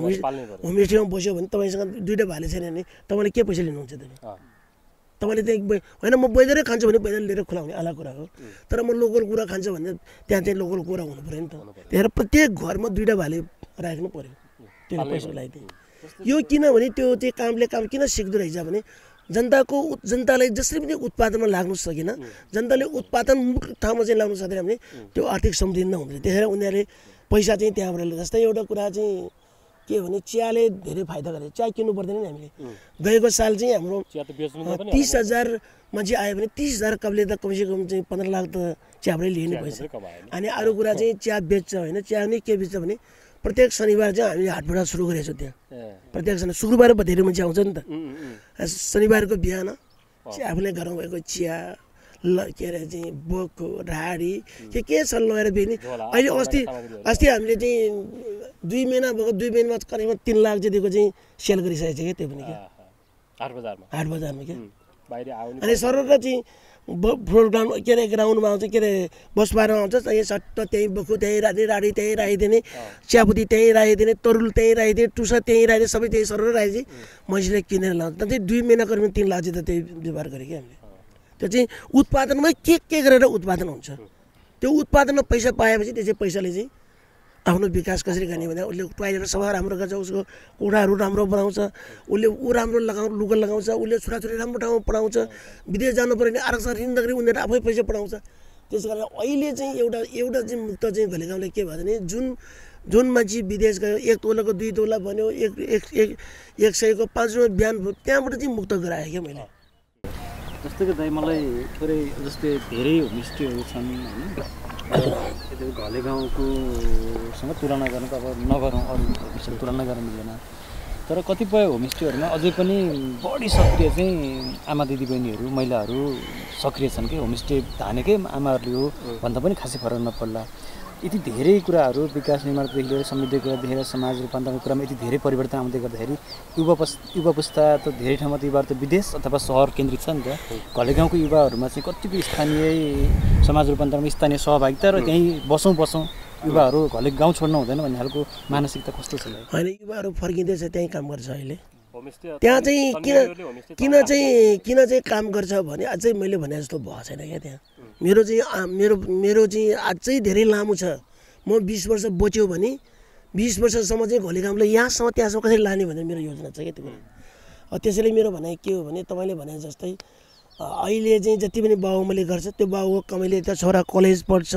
होमस्टेमा बस्यो भने तपाईँसँग 2टा भाले छैन भने तपाईँले के पैसा लिनुहुन्छ? तपाईँले त्यहाँ होइन म बैदरै खान्छु भने बैदर लिएर खुलाउने अलग कुरा हो। तर म लोकल कुरा खान्छु भने त्यहाँ चाहिँ लोकल कुरा हुनु पऱ्यो नि त। त्यही भएर प्रत्येक घरमा 2टा भाले राख्नु पऱ्यो त्यो पैसा लगाइदिए। यो किनभने त्यो चाहिँ काम किन सिक्दो रहेछ भने जनतालाई जसरी पनि उत्पादनमा लाग्नु सकेन, जनताले उत्पादन ठाउँमा चाहिँ लाग्नु सक्दैन भने त्यो आर्थिक समृद्धि नहुँदैन। त्यसैले उनीहरूले पैसा चाहिँ त्यहाँबाट जस्तै एउटा कुरा चाहिँ के भने चियाले धेरै फाइदा गरेको, चिया किन्नु पर्दैन नि हामीले। गएको साल चाहिँ हाम्रो 30,000 मान्छे आयो भने 30,000 कपले त कमसेकम चाहिँ 15 लाख त चियाबाटै लिने पैसा। अनि अरू कुरा चाहिँ चिया बेच्छ होइन, चिया नै के बेच्छ भने प्रत्येक शनिबार चाहिँ हामीले हाटबजार सुरु गरेको छौँ त्यहाँ। प्रत्येक शुक्रबार धेरै मान्छे आउँछ नि त। शनिबारको बिहान आफूले घरमा भएको चिया के अरे चाहिँ बोको ढाडी के छ लगेर बेच्ने। अहिले अस्ति हामीले चाहिँ 2 महिना भएको, 2 महिनामा करिब 3 लाख जतिको चाहिँ सेल गरिसकेको छ क्या। त्यो पनि क्या हाटबजारमा क्या। अनि सरर चाहिँ प्रोग्राम के अरे ग्राउन्डमा आउँछ, के अरे बसपारमा आउँछ, त्यहीँ सट्ट त्यहीँ बोक्खु त्यहीँ राडी त्यहीँ राखिदिने, चियापत्ती त्यहीँ राखिदिने, तरुल त्यहीँ राखिदिने, टुसा त्यहीँ राखिदिने, सबै त्यहीँ सरर राखिदिए मान्छेले किनेर लाउँछ। त्यही 2 महिना करिब 3 लाख चाहिँ त्यही व्यवहार गरेँ क्या हामीले। त्यो चाहिँ उत्पादनमा के गरेर उत्पादन हुन्छ, त्यो उत्पादनमा पैसा पाएपछि त्यो चाहिँ पैसाले चाहिँ आफ्नो विकास कसरी गर्ने भन्दा उसले टोयलेट सफा राम्रो गर्छ, उसको कोठाहरू राम्रो बनाउँछ, उसले राम्रो लुगा लगाउँछ, उसले छोराछोरी राम्रो ठाउँमा पढाउँछ। विदेश जानु पऱ्यो भने आरक्षण ऋण नगरी उनीहरू आफै पैसा पढाउँछ। त्यस कारण अहिले चाहिँ एउटा चाहिँ मुक्त चाहिँ घले गाउँले के भयो भने जुन मान्छे विदेश गयो 1 तोलाको 2 तोला भन्यो, 100को 5 रुपियाँ बिहान भयो, त्यहाँबाट चाहिँ मुक्त गराएँ क्या मैले। जस्तो कि दाइ मलाई थोरै जस्तै धेरै होमस्टेहरू छन् होइन, घले गाउँकोसँग तुलना गर्नु अब नगरौँ, अरूसँग तुलना गर्न मिल्दैन। तर कतिपय होमस्टेहरूमा अझै पनि बढी सक्रिय चाहिँ आमा दिदीबहिनीहरू महिलाहरू सक्रिय छन् कि होमस्टे धानेकै आमाहरूले हो भन्दा पनि खासै फरक नपर्ला। यति धेरै कुराहरू विकास निर्माणदेखि लिएर समृद्धिको कुरा देखेर समाज रूपान्तरणको कुरामा यति धेरै परिवर्तन आउँदै गर्दाखेरि युवा पुस्ता त धेरै ठाउँमा त युवाहरू त विदेश अथवा सहर केन्द्रित छ नि त। घलेगाउँको युवाहरूमा चाहिँ कतिपय स्थानीय समाज रूपान्तरणमा स्थानीय सहभागिता र त्यहीँ बसौँ युवाहरू घले गाउँ छोड्नु हुँदैन भन्ने खालको मानसिकता कस्तो छ? होइन, युवाहरू फर्किँदैछ, त्यहीँ काम गर्छ अहिले। त्यहाँ चाहिँ किन चाहिँ काम गर्छ भने अझै मैले भने जस्तो भएको छैन क्या। त्यहाँ मेरो चाहिँ अझै धेरै लामो छ। म 20 वर्ष बच्यो भने 20 वर्षसम्म चाहिँ घलेगाउँलाई यहाँसम्म त्यहाँसम्म कसरी लाने भनेर मेरो योजना छ क्या त्यो कुरा। त्यसैले मेरो भनाइ के हो भने तपाईँले भने जस्तै अहिले चाहिँ जति पनि बाबुआमाले गर्छ त्यो बाबुको कमाइले त छोरा कलेज पढ्छ,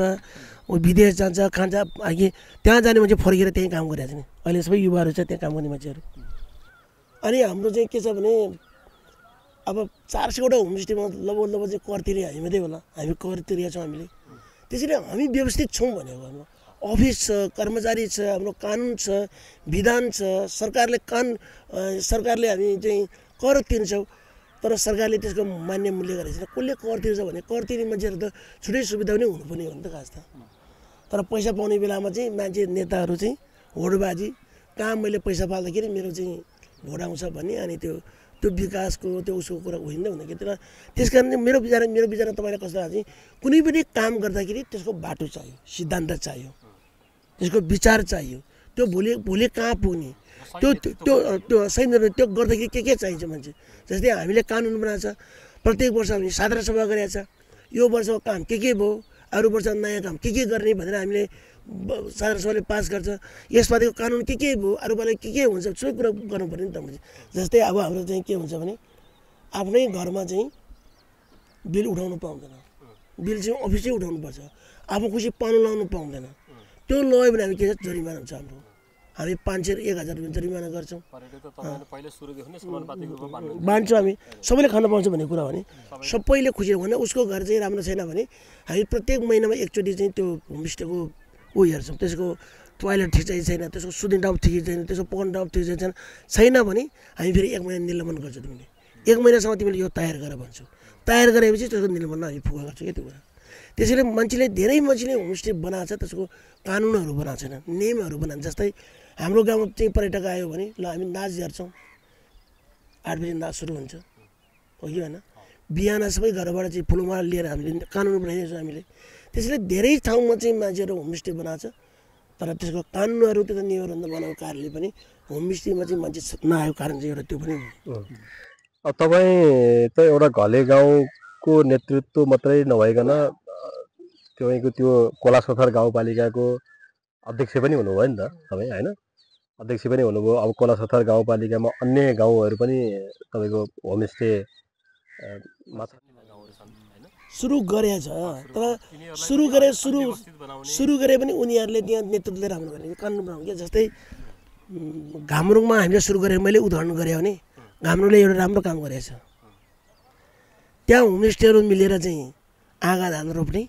ऊ विदेश जान्छ, खान्छ, अघि त्यहाँ जाने मान्छे फर्केर त्यहीँ काम गरिरहेको छ नि। अहिले सबै युवाहरू छ त्यहाँ काम गर्ने मान्छेहरू। अनि हाम्रो चाहिँ के छ भने अब 400वटा होमस्टेमा लगभग चाहिँ कर तिरे हामी मात्रै होला, हामी कर तिरेका छौँ हामीले। त्यसैले हामी व्यवस्थित छौँ भनेको हाम्रो अफिस छ, कर्मचारी छ, हाम्रो कानुन छ, विधान छ, सरकारले हामी चाहिँ कर तिर्छौँ, तर सरकारले त्यसको मान्य मूल्य गरेको छैन। कसले कर तिर्छ भने कर तिर्ने मान्छेहरू त छुट्टै सुविधा पनि हुनुपर्ने हो नि त खास त। तर पैसा पाउने बेलामा चाहिँ मान्छे नेताहरू चाहिँ होडबाजी, कहाँ मैले पैसा पाल्दाखेरि मेरो चाहिँ भोट आउँछ भन्ने, अनि त्यो विकासको त्यो उसको कुरा होइन हुँदैन कि। तर त्यस कारण मेरो विचारमा तपाईँलाई कस्तो लाग्छ, कुनै पनि काम गर्दाखेरि त्यसको बाटो चाहियो, सिद्धान्त चाहियो, त्यसको विचार चाहियो, त्यो भोलि कहाँ पुग्ने, त्यो सही निर्णय त्यो गर्दाखेरि के चाहिन्छ मान्छे। जस्तै हामीले कानुन बनाएको छ, प्रत्येक वर्ष हामीले साधारण सभा गरेको छ, यो वर्षको काम के भयो, अरू वर्ष नयाँ काम के गर्ने भनेर हामीले साधारण सभाले पास गर्छ। यसपालिको कानुन के भयो, अरू पालि के हुन्छ, सबै कुरा गर्नुपर्ने नि त मान्छे। जस्तै अब हाम्रो चाहिँ के हुन्छ भने आफ्नै घरमा चाहिँ बिल उठाउनु पाउँदैन, बिल चाहिँ अफिसै उठाउनुपर्छ, आफू खुसी पाउनु लाउनु पाउँदैन। त्यो लगायो भने हामी के छ, जरिमाना हुन्छ हाम्रो। हामी 500 र 1000 रुपियाँ जरिमाना गर्छौँ, बाँड्छौँ। हामी सबैले खान पाउँछ भन्ने कुरा हो भने सबैले खुसी हो भने उसको घर चाहिँ राम्रो छैन भने हामी प्रत्येक महिनामा एकचोटि चाहिँ त्यो होमस्टेको हेर्छौँ, त्यसको टोयलेट ठिक चाहिँ छैन, त्यसको सुत्ने डाउट ठिकै छैन, त्यसको पकाउने डाउट ठिक छैन भने हामी फेरि 1 महिना निलम्बन गर्छौँ। तिमीले 1 महिनासम्म तिमीले यो तयार गर भन्छौँ। तयार गरेपछि त्यसको निलम्बन हामी फुगा गर्छौँ क्या त्यो कुरा। त्यसैले धेरै मान्छेले होमस्टे बनाएको छ, त्यसको कानुनहरू बनाएको छैन, नियमहरू बनाएको। जस्तै हाम्रो गाउँमा चाहिँ पर्यटक आयो भने ल हामी नाच हेर्छौँ, 8 बजी नाच सुरु हुन्छ हो कि होइन। बिहान सबै घरबाट चाहिँ फुलमाला लिएर हामीले कानुन बनाइदिन्छौँ हामीले। त्यसैले धेरै ठाउँमा चाहिँ मान्छेहरू होमस्टे बनाएको छ, तर त्यसको कानुनहरू त्यो नियमहरू बनाएको कारणले पनि होमस्टेमा चाहिँ मान्छे नआएको कारण चाहिँ एउटा त्यो पनि हो। अब तपाईँ त एउटा घलेगाउँको नेतृत्व मात्रै नभइकन तपाईँको त्यो कोलासोथर गाउँपालिकाको अध्यक्ष पनि हुनुभयो नि त तपाईँ, होइन? अध्यक्ष पनि हुनुभयो। अब कोलासोथर गाउँपालिकामा अन्य गाउँहरू पनि तपाईँको होमस्टे सुरु गरेछ, तर सुरु गरे पनि उनीहरूले त्यहाँ नेतृत्वले राम्रो गर्ने कानुन बनाउनु क्या। जस्तै घामरुङमा हामीले सुरु गरेर मैले उदाहरण गरेँ भने घामरुङले एउटा राम्रो काम गरेछ। त्यहाँ होमस्टेहरू मिलेर चाहिँ आँगा धान रोप्ने,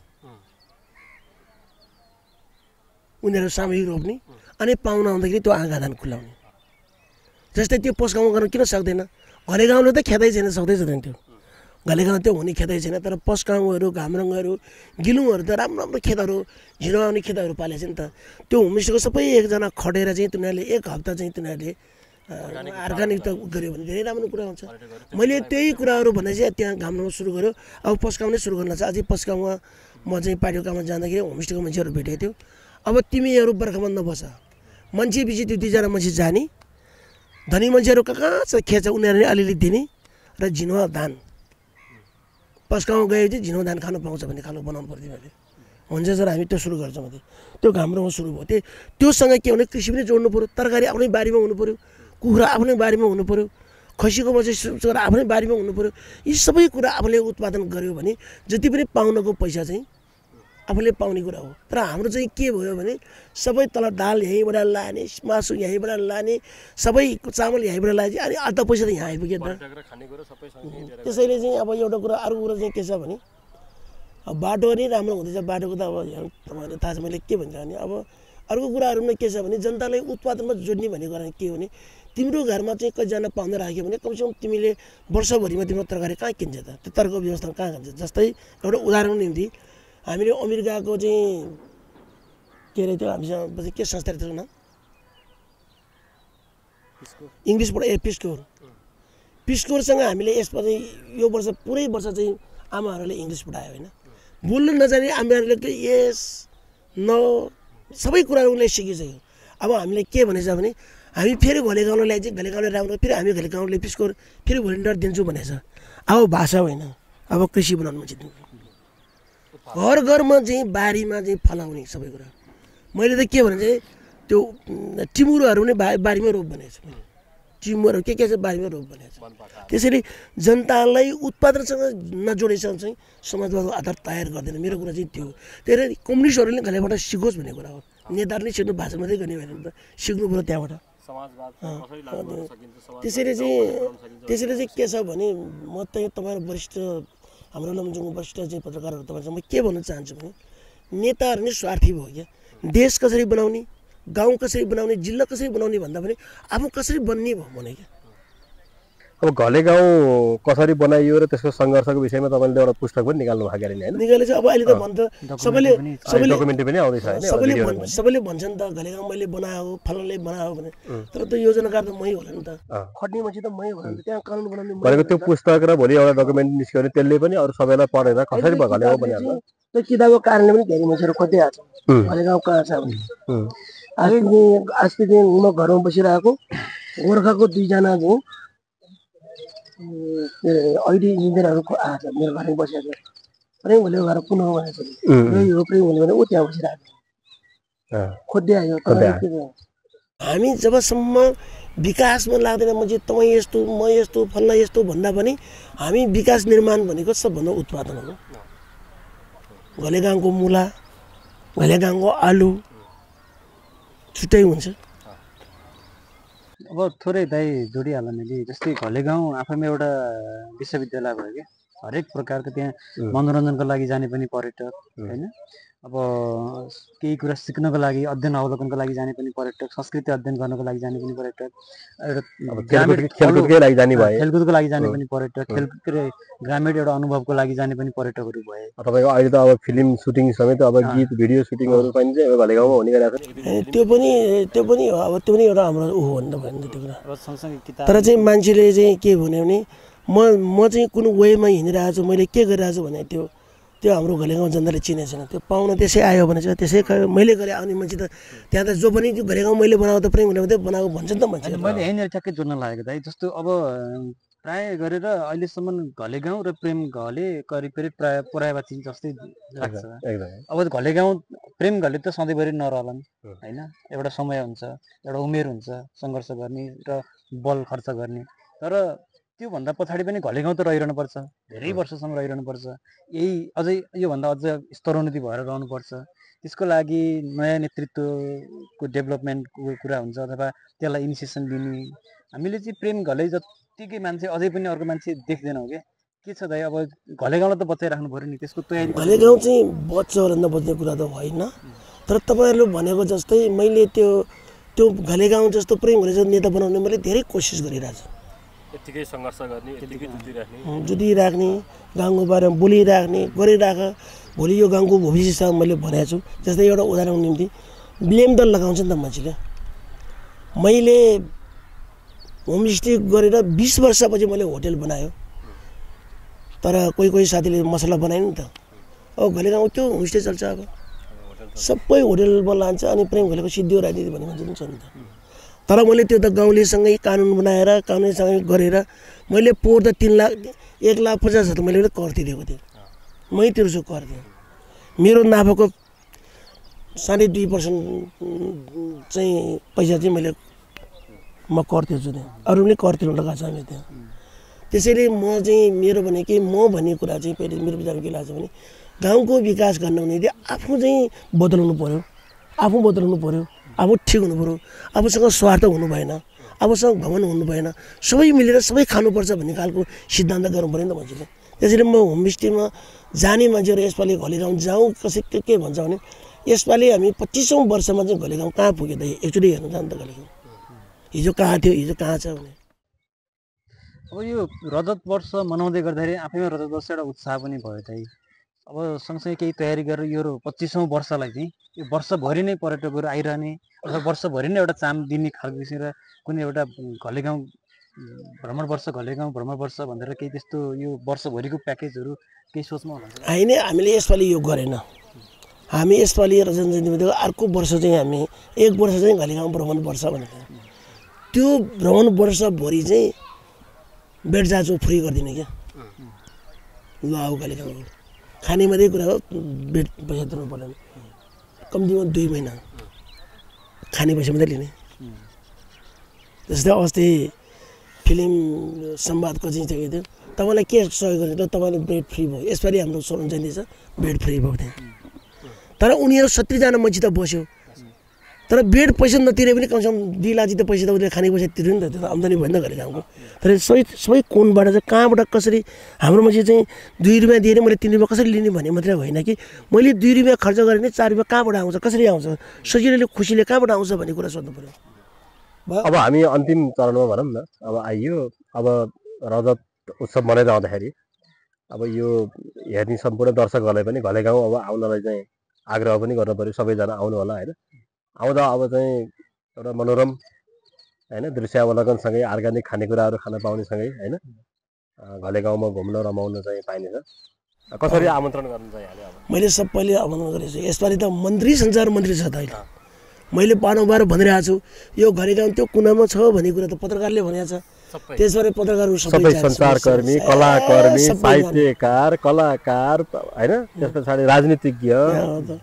उनीहरू सामूहिक रोप्ने, अनि पाहुना आउँदाखेरि त्यो आँगा धान खुलाउने। जस्तै त्यो पस्काउनु गर्न किन सक्दैन? घलेगाउँले त खेदै छैन, सक्दैन त्यो घलेगाउँ त्यो हुने खेदै छैन। तर पस्काउहरू, घामरुङहरू, गिलुङहरू त राम्रो राम्रो खेतहरू, झिनो आउने खेतहरू पालेको छ नि त। त्यो होमस्टेको सबै एकजना खटेर चाहिँ तिनीहरूले 1 हप्ता चाहिँ तिनीहरूले अर्गानिक त गऱ्यो भने धेरै राम्रो कुरा हुन्छ। मैले त्यही कुराहरू भन्दा चाहिँ त्यहाँ घामरुङमा सुरु गऱ्यो। अब पस्काउनै सुरु गर्न छ। अझै पस्काउँमा म चाहिँ पार्टीको काममा जाँदाखेरि होमस्टेको मान्छेहरू भेटेको थियो। अब तिमीहरू बर्खामा नबस, मान्छे पछि त्यो 2जना मान्छे जाने, धनी मान्छेहरू कहाँ छ खेत छ उनीहरूले अलिअलि दिने, र झिनो धान पस्काउँ गएपछि झिनो धान खानु पाउँछ भन्ने खालको बनाउनु पर्थ्यो मैले। हुन्छ सर, हामी त्यो सुरु गर्छौँ। त्यो घामरुङमा सुरु भयो। त्योसँग के भने कृषि पनि जोड्नु पऱ्यो, तरकारी आफ्नै बारीमा हुनु पऱ्यो, कुखुरा आफ्नै बारीमा हुनु पऱ्यो, खसीको मासु आफ्नै बारीमा हुनु पऱ्यो। यी सबै कुरा आफूले उत्पादन गऱ्यो भने जति पनि पाउनको पैसा चाहिँ आफूले पाउने कुरा हो। तर हाम्रो चाहिँ के भयो भने सबै तल दाल यहीँबाट लाने, मासु यहीँबाट लाने, सबै चामल यहीँबाट लाने, अनि आधा पैसा त यहाँ आइपुग्यो त। त्यसैले चाहिँ अब एउटा कुरा, अर्को कुरा चाहिँ के छ भने बाटो नै राम्रो हुँदैछ। बाटोको त अब तपाईँहरूले थाहा छ मैले के भन्छ भने, अब अर्को कुराहरूमा के छ भने जनतालाई उत्पादनमा जोड्ने भन्ने कुरा के हो भने तिम्रो घरमा चाहिँ कतिजना पाहुना राख्यो भने कमसेकम तिमीले वर्षभरिमा तिम्रो तरकारी कहाँ किन्छ त? त्यो तरको व्यवस्था कहाँ किन्छ? जस्तै एउटा उदाहरणको निम्ति हामीले अमेरिकाको चाहिँ के अरे त्यो हामीसँग पछि के संस्था थियो नाम इङ्ग्लिसबाट पिसकोरसँग हामीले यसपछि यो वर्ष पुरै वर्ष चाहिँ आमाहरूले इङ्ग्लिस पढायो होइन बोल्नु नजाने आमाहरूले त यस नो सबै कुराहरू उनले सिकिसक्यो अब हामीले के भनेछ भने हामी फेरि घले गाउँलाई चाहिँ घले गाउँले राम्रो फेरि हामी घले गाउँले पिसकोर फेरि भोलिन्टियर दिन्छु भनेछ अब भाषा होइन अब कृषि बनाउनु मान्छे घर घरमा चाहिँ बारीमा चाहिँ फलाउने सबै कुरा मैले त के भने चाहिँ त्यो टिमुरोहरू पनि बारीमा रोप भनेको छु टिमुरहरू के छ बारीमा रोप भनेको छ त्यसरी जनतालाई उत्पादनसँग नजोडेसम्म चाहिँ समाजवादको आधार तयार गर्दैन मेरो कुरा चाहिँ त्यो त्यही कम्युनिस्टहरूले घलेबाट सिकोस् भन्ने कुरा हो नेताहरूले सिक्नु भाषा मात्रै गर्ने भएन त सिक्नु पऱ्यो त्यहाँबाट त्यसरी चाहिँ के छ भने म चाहिँ तपाईँहरू वरिष्ठ हाम्रो लमजुङको वरिष्ठ चाहिँ पत्रकारहरू तपाईँसँग म के भन्न चाहन्छु भने नेताहरू नै स्वार्थी भयो क्या देश कसरी बनाउने गाउँ कसरी बनाउने जिल्ला कसरी बनाउने भन्दा पनि आफू कसरी बन्ने भयो भने क्या अब घले गाउँ कसरी बनाइयो र त्यसको सङ्घर्षको विषयमा तपाईँले एउटा पुस्तक पनि निकाल्नु भएको अरे हैन निकालेछ अब अहिले त भन्छ सबैले डकुमेन्ट्री पनि आउँदैछ हैन सबैले भन्छन् त घले गाउँ मैले बनाएको फलानले बनाएको भने तर त्यो योजनाकार त मै होला नि त खट्ने मान्छे त मै होला नि त त्यहाँ कानुन बनाउने भनेको त्यो पुस्तक र भोलि एउटा डकुमेन्ट निस्क्यो भने त्यसले पनि अरू सबैलाई पढेर कसरी घले गाउँ बनाएको त्यो किताबको कारणले पनि धेरै मान्छेहरू खोजिरहेको छ घले गाउँ कहाँ छ भने अस्ति म घरमा बसिरहेको गोर्खाको दुईजना चाहिँ अहिले इन्जिनियरहरूको आएको छ मेरो घरमा बसेको छ प्रेम घले घर पुनः भनेको छ यो प्रेम घले भने ऊ त्यहाँ बसिरहेको खोज्दै आयो हामी जबसम्म विकासमा लाग्दैन मान्छे तपाईँ यस्तो म यस्तो फल्ना यस्तो भन्दा पनि हामी विकास निर्माण भनेको सबभन्दा उत्पादन हो घले गाउँको मुला घले गाउँको आलु छुट्टै हुन्छ अब थोरै दाइ जोडिहाल्नु मैले जस्तै घले गाउँ आफैमा एउटा विश्वविद्यालय भयो क्या हरेक प्रकारको त्यहाँ मनोरञ्जनको लागि जाने पनि पर्यटक होइन अब केही कुरा सिक्नको लागि अध्ययन अवलोकनको लागि जाने पनि पर्यटक संस्कृति अध्ययन गर्नको लागि जाने पनि पर्यटक एउटा खेलकुदकै लागि जाने भए खेलकुदको लागि जाने पनि पर्यटक ग्रामीण एउटा अनुभवको लागि जाने पनि पर्यटकहरू भए तपाईँको अहिले त अब फिल्म सुटिङ समेत अब गीत भिडियो सुटिङहरू पनि चाहिँ घले गाउँमा हुने गरेको छ त्यो पनि अब त्यो पनि एउटा हाम्रो ऊ हो नि त भन्नु त्यो कुरा तर चाहिँ मान्छेले चाहिँ के भन्यो भने म चाहिँ कुन वेमा हिँडिरहेको छु मैले के गरिरहेको छु भने त्यो हाम्रो घले गाउँ जनताले चिनेको छैन त्यो पाउन त्यसै आयो भने चाहिँ त्यसै मैले गरेँ आउने मान्छे त त्यहाँ त जो पनि त्यो घले गाउँ मैले बनाएको त प्रेम घले मात्रै बनाएको भन्छ नि त मान्छे मैले यहीँनिर ठ्याक्कै जोड्न लागेको दाइ जस्तो अब प्राय गरेर अहिलेसम्म घले गाउँ र प्रेम घले करिब करिब प्राय परायवाची जस्तै लाग्छ अब घले गाउँ प्रेम घले त सधैँभरि नरहलान् होइन एउटा समय हुन्छ एउटा उमेर हुन्छ सङ्घर्ष गर्ने र बल खर्च गर्ने तर त्योभन्दा पछाडि पनि घले गाउँ त रहिरहनु पर्छ धेरै वर्षसम्म रहिरहनु पर्छ यही अझै योभन्दा अझ स्तरोन्नति भएर रहनुपर्छ त्यसको लागि नयाँ नेतृत्वको डेभलपमेन्टको कुरा हुन्छ अथवा त्यसलाई इनिसिएसन दिने हामीले चाहिँ प्रेम घले जत्तिकै मान्छे अझै पनि अर्को मान्छे देख्दैनौँ क्या के छ दाइ अब घले गाउँलाई त बचाइराख्नु पऱ्यो नि त्यसको तयारी घले गाउँ चाहिँ बच्छ होला नबच्ने कुरा त होइन तर तपाईँहरूले भनेको जस्तै मैले त्यो घले गाउँ जस्तो प्रेम घले जस्तो नेता बनाउने मैले धेरै कोसिस गरिरहेको छु यतिकै सङ्घर्ष गर्ने यतिकै जुटिराख्ने गाउँको बारेमा बोलिराख्ने गरिराख भोलि यो गाउँको भविष्य मैले भनेको छु जस्तै एउटा उदाहरणको निम्ति ब्लेम त लगाउँछ नि त मान्छेले मैले होमस्टे गरेर 20 वर्षपछि मैले होटेल बनायो तर कोही साथीले मसला बनाएन नि त अब घले गाउँ त्यो होमस्टे चल्छ अब सबै होटेलमा लान्छ अनि प्रेम घलेको सिद्धि राजनीति भन्ने मान्छे पनि छ नि त तर मैले त्यो त गाउँलेसँगै कानुन बनाएर कानुनसँगै गरेर मैले पोहोर त 1,50,000 मैले कर तिरेको थिएँ मै तिर्छु कर थिएँ मेरो नाफाको 2.5% चाहिँ पैसा चाहिँ मैले म कर तिर्छु त्यहाँ अरू पनि कर तिर्नु लगाएको छ हामी त्यहाँ त्यसैले म चाहिँ मेरो भनेकै म भन्ने कुरा चाहिँ पहिले मेरो विचारमा के लाग्छ भने गाउँको विकास गर्न हुने आफू चाहिँ बदलाउनु पऱ्यो आफू ठिक हुनु पऱ्यो आफूसँग स्वार्थ हुनु भएन आफूसँग घमन हुनु भएन सबै मिलेर सबै खानुपर्छ भन्ने खालको सिद्धान्त गर्नु पऱ्यो नि त मान्छेले त्यसैले म होमस्टेमा जाने मान्छेहरू यसपालि घले गाउँ जाउँ कसै के भन्छ भने यसपालि हामी 25औं वर्षमा चाहिँ घले गाउँ कहाँ पुग्यो त एकचोटि हेर्नु जानु त घले गाउँ हिजो कहाँ थियो हिजो कहाँ छ भने अब यो रजत वर्ष मनाउँदै गर्दाखेरि आफैमा रजत वर्ष एउटा उत्साह पनि भयो त अब सँगसँगै केही तयारी गरेर यो 25औं वर्षलाई चाहिँ यो वर्षभरि नै पर्यटकहरू आइरहने अथवा वर्षभरि नै एउटा चाम दिने खालको किसिम र कुनै एउटा घलेगाउँ भ्रमण वर्ष घलेगाउँ भ्रमण वर्ष भनेर केही त्यस्तो यो वर्षभरिको प्याकेजहरू केही सोचमा हुनुहुन्छ? होइन, हामीले यसपालि यो गरेन। हामी यसपालि रजत जयन्ती अर्को वर्ष चाहिँ हामी 1 वर्ष चाहिँ घलेगाउँ भ्रमण वर्ष भनेको त्यो भ्रमण वर्षभरि चाहिँ बेड चार्ज फ्री गरिदिने क्या। ल आऊ घलेगाउँ खाने मात्रै कुरा हो, बेड पैसा तिर्नु पर्दैन, कम्तीमा 2 महिना खाने पैसा मात्रै लिने। जस्तै अस्ति फिल्म संवादको चाहिँ थियो, तपाईँलाई के सहयोग गर्ने त तपाईँले बेड फ्री भयो। यसपालि हाम्रो स्वर्ण जयन्ती छ, बेड फ्री भएको थियो। तर उनीहरू 70 जना मान्छे त बस्यो, तर बेड पैसा नतिरे पनि कमसेकम 2 लाख त पैसा त उसले खाने पैसा तिर्यो नि त, त्यो त आम्दानी भएन त घलेगाउँको। तर सबै कोणबाट चाहिँ कहाँबाट कसरी हाम्रो मान्छे चाहिँ 2 रुपियाँ दिएर मैले 3 रुपियाँ कसरी लिने भन्ने मात्रै होइन कि मैले 2 रुपियाँ खर्च गरेँ भने 4 रुपियाँ कहाँबाट आउँछ, कसरी आउँछ, सजिलोले खुसीले कहाँबाट आउँछ भन्ने कुरा सोध्नु पर्यो। अब हामी अन्तिम चरणमा भनौँ न, अब आइयो, अब रजत उत्सव मनाइरहँदाखेरि अब यो हेर्ने सम्पूर्ण दर्शकहरूलाई पनि घलेगाउँ अब आउनलाई चाहिँ आग्रह पनि गर्नु पर्यो, सबैजना आउनु होला होइन। आउँदा अब चाहिँ एउटा मनोरम होइन दृश्यावलोकनसँगै अर्ग्यानिक खानेकुराहरू खान पाउनेसँगै होइन घलेगाउँमा घुम्न रमाउन चाहिँ पाइनेछ। कसरी आमन्त्रण गर्नु चाहिँ यहाँले? अब मैले सबैले आमन्त्रण गरेको छु। यसपालि त मन्त्री सञ्चार मन्त्री छ त अहिले। मैले बारम्बार भनिरहेको छु यो घलेगाउँ त्यो कुनामा छ भन्ने कुरा त पत्रकारले भनेको छ। त्यसबारे पत्रकारहरू सबै सञ्चारकर्मी, कलाकर्मी, साहित्यकार, कलाकार होइन, त्यस पछाडि राजनीतिज्ञ,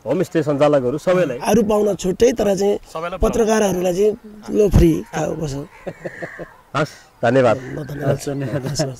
होमस्टे सञ्चालकहरू सबैलाई अरू पाउन छुट्टै, तर चाहिँ पत्रकारहरूलाई चाहिँ लो फ्री बस। हस्, धन्यवाद। धन्यवाद।